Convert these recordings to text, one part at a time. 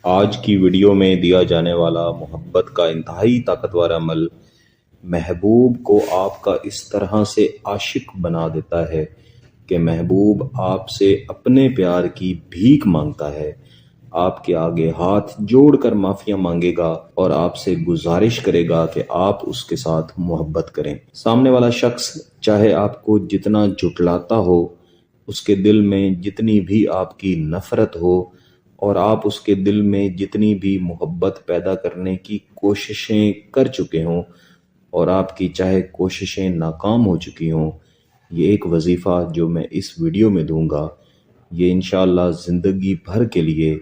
آج کی ویڈیو میں دیا جانے والا محبت کا انتہائی طاقتور عمل محبوب کو آپ کا اس طرح سے عاشق بنا دیتا ہے کہ محبوب آپ سے اپنے پیار کی بھیک مانگتا ہے، آپ کے آگے ہاتھ جوڑ کر معافیاں مانگے گا اور آپ سے گزارش کرے گا کہ آپ اس کے ساتھ محبت کریں۔ سامنے والا شخص چاہے آپ کو جتنا جھٹلاتا ہو، اس کے دل میں جتنی بھی آپ کی نفرت ہو اور آپ اس کے دل میں جتنی بھی محبت پیدا کرنے کی کوششیں کر چکے ہوں اور آپ کی چاہے کوششیں ناکام ہو چکی ہوں، یہ ایک وظیفہ جو میں اس ویڈیو میں دوں گا، یہ انشاءاللہ زندگی بھر کے لیے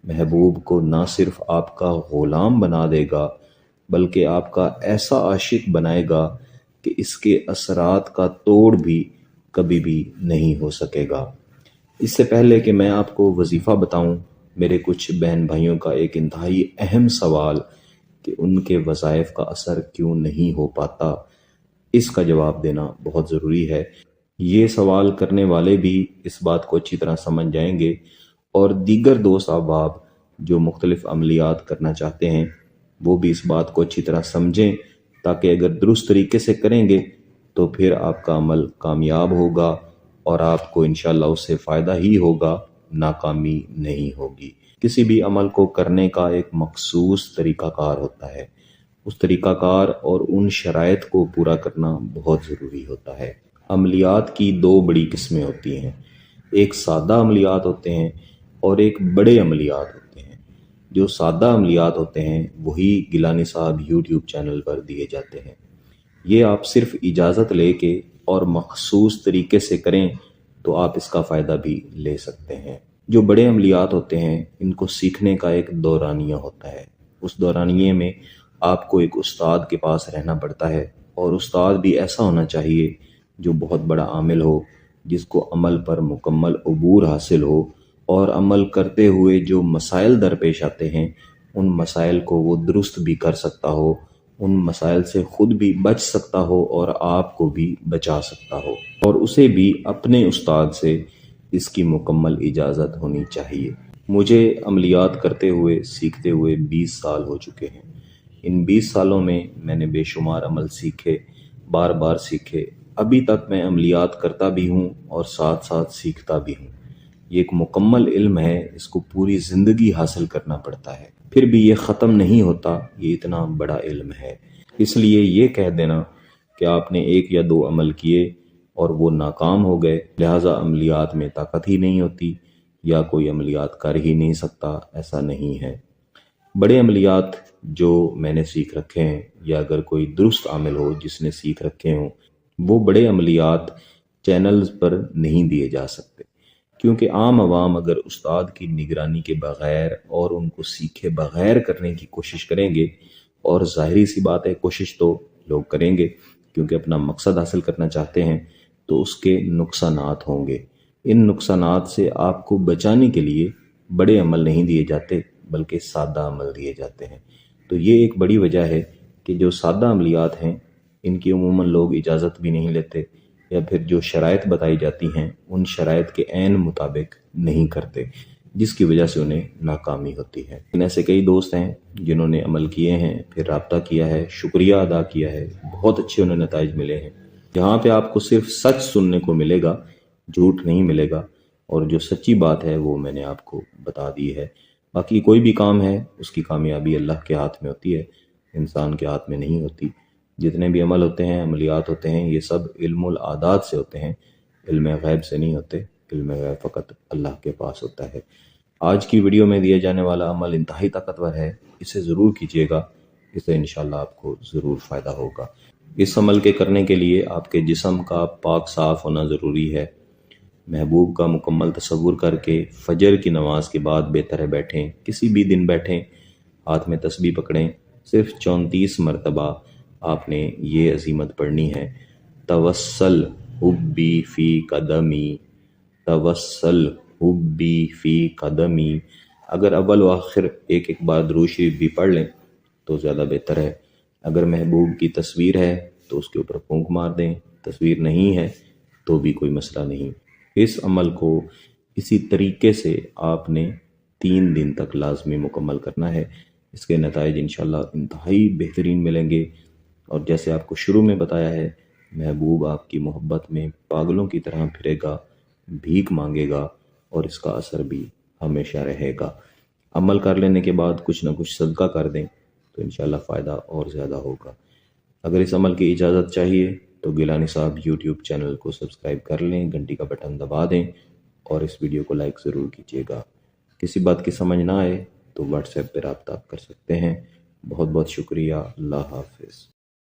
محبوب کو نہ صرف آپ کا غلام بنا دے گا بلکہ آپ کا ایسا عاشق بنائے گا کہ اس کے اثرات کا توڑ بھی کبھی بھی نہیں ہو سکے گا۔ اس سے پہلے کہ میں آپ کو وظیفہ بتاؤں، میرے کچھ بہن بھائیوں کا ایک انتہائی اہم سوال کہ ان کے وظائف کا اثر کیوں نہیں ہو پاتا، اس کا جواب دینا بہت ضروری ہے۔ یہ سوال کرنے والے بھی اس بات کو اچھی طرح سمجھ جائیں گے اور دیگر دوست احباب جو مختلف عملیات کرنا چاہتے ہیں وہ بھی اس بات کو اچھی طرح سمجھیں، تاکہ اگر درست طریقے سے کریں گے تو پھر آپ کا عمل کامیاب ہوگا اور آپ کو انشاءاللہ اس سے فائدہ ہی ہوگا، ناکامی نہیں ہوگی۔ کسی بھی عمل کو کرنے کا ایک مخصوص طریقہ کار ہوتا ہے، اس طریقہ کار اور ان شرائط کو پورا کرنا بہت ضروری ہوتا ہے۔ عملیات کی دو بڑی قسمیں ہوتی ہیں، ایک سادہ عملیات ہوتے ہیں اور ایک بڑے عملیات ہوتے ہیں۔ جو سادہ عملیات ہوتے ہیں وہی گیلانی صاحب یوٹیوب چینل پر دیے جاتے ہیں، یہ آپ صرف اجازت لے کے اور مخصوص طریقے سے کریں تو آپ اس کا فائدہ بھی لے سکتے ہیں۔ جو بڑے عملیات ہوتے ہیں ان کو سیکھنے کا ایک دورانیہ ہوتا ہے، اس دورانیے میں آپ کو ایک استاد کے پاس رہنا پڑتا ہے اور استاد بھی ایسا ہونا چاہیے جو بہت بڑا عامل ہو، جس کو عمل پر مکمل عبور حاصل ہو اور عمل کرتے ہوئے جو مسائل درپیش آتے ہیں ان مسائل کو وہ درست بھی کر سکتا ہو، ان مسائل سے خود بھی بچ سکتا ہو اور آپ کو بھی بچا سکتا ہو، اور اسے بھی اپنے استاد سے اس کی مکمل اجازت ہونی چاہیے۔ مجھے عملیات کرتے ہوئے سیکھتے ہوئے 20 سال ہو چکے ہیں۔ ان 20 سالوں میں نے بے شمار عمل سیکھے، بار بار سیکھے، ابھی تک میں عملیات کرتا بھی ہوں اور ساتھ ساتھ سیکھتا بھی ہوں۔ یہ ایک مکمل علم ہے، اس کو پوری زندگی حاصل کرنا پڑتا ہے، پھر بھی یہ ختم نہیں ہوتا، یہ اتنا بڑا علم ہے۔ اس لیے یہ کہہ دینا کہ آپ نے ایک یا دو عمل کیے اور وہ ناکام ہو گئے لہٰذا عملیات میں طاقت ہی نہیں ہوتی یا کوئی عملیات کر ہی نہیں سکتا، ایسا نہیں ہے۔ بڑے عملیات جو میں نے سیکھ رکھے ہیں یا اگر کوئی درست عامل ہو جس نے سیکھ رکھے ہوں، وہ بڑے عملیات چینلز پر نہیں دیے جا سکتے، کیونکہ عام عوام اگر استاد کی نگرانی کے بغیر اور ان کو سیکھے بغیر کرنے کی کوشش کریں گے، اور ظاہری سی بات ہے کوشش تو لوگ کریں گے کیونکہ اپنا مقصد حاصل کرنا چاہتے ہیں، تو اس کے نقصانات ہوں گے۔ ان نقصانات سے آپ کو بچانے کے لیے بڑے عمل نہیں دیے جاتے بلکہ سادہ عمل دیے جاتے ہیں۔ تو یہ ایک بڑی وجہ ہے کہ جو سادہ عملیات ہیں ان کی عموماً لوگ اجازت بھی نہیں لیتے، یا پھر جو شرائط بتائی جاتی ہیں ان شرائط کے عین مطابق نہیں کرتے، جس کی وجہ سے انہیں ناکامی ہوتی ہے۔ ایسے کئی دوست ہیں جنہوں نے عمل کیے ہیں، پھر رابطہ کیا ہے، شکریہ ادا کیا ہے، بہت اچھے انہیں نتائج ملے ہیں۔ جہاں پہ آپ کو صرف سچ سننے کو ملے گا، جھوٹ نہیں ملے گا، اور جو سچی بات ہے وہ میں نے آپ کو بتا دی ہے۔ باقی کوئی بھی کام ہے اس کی کامیابی اللہ کے ہاتھ میں ہوتی ہے، انسان کے ہاتھ میں نہیں ہوتی۔ جتنے بھی عمل ہوتے ہیں، عملیات ہوتے ہیں، یہ سب علم العادات سے ہوتے ہیں، علم غیب سے نہیں ہوتے۔ علم غیب فقط اللہ کے پاس ہوتا ہے۔ آج کی ویڈیو میں دیا جانے والا عمل انتہائی طاقتور ہے، اسے ضرور کیجیے گا، اس سے انشاءاللہ آپ کو ضرور فائدہ ہوگا۔ اس عمل کے کرنے کے لیے آپ کے جسم کا پاک صاف ہونا ضروری ہے۔ محبوب کا مکمل تصور کر کے فجر کی نماز کے بعد بہتر ہے بیٹھیں، کسی بھی دن بیٹھیں، ہاتھ میں تسبیح پکڑیں، صرف 34 مرتبہ آپ نے یہ عزیمت پڑھنی ہے: توسل حبی فی قدمی، توسل حبی فی قدمی۔ اگر اول و آخر ایک ایک بار درود شریف بھی پڑھ لیں تو زیادہ بہتر ہے۔ اگر محبوب کی تصویر ہے تو اس کے اوپر پھونک مار دیں، تصویر نہیں ہے تو بھی کوئی مسئلہ نہیں۔ اس عمل کو اسی طریقے سے آپ نے 3 دن تک لازمی مکمل کرنا ہے۔ اس کے نتائج انشاءاللہ انتہائی بہترین ملیں گے، اور جیسے آپ کو شروع میں بتایا ہے، محبوب آپ کی محبت میں پاگلوں کی طرح پھرے گا، بھیک مانگے گا، اور اس کا اثر بھی ہمیشہ رہے گا۔ عمل کر لینے کے بعد کچھ نہ کچھ صدقہ کر دیں تو انشاءاللہ فائدہ اور زیادہ ہوگا۔ اگر اس عمل کی اجازت چاہیے تو گیلانی صاحب یوٹیوب چینل کو سبسکرائب کر لیں، گھنٹی کا بٹن دبا دیں، اور اس ویڈیو کو لائک ضرور کیجیے گا۔ کسی بات کی سمجھ نہ آئے تو واٹس ایپ پہ رابطہ کر سکتے ہیں۔ بہت بہت شکریہ۔ اللہ حافظ۔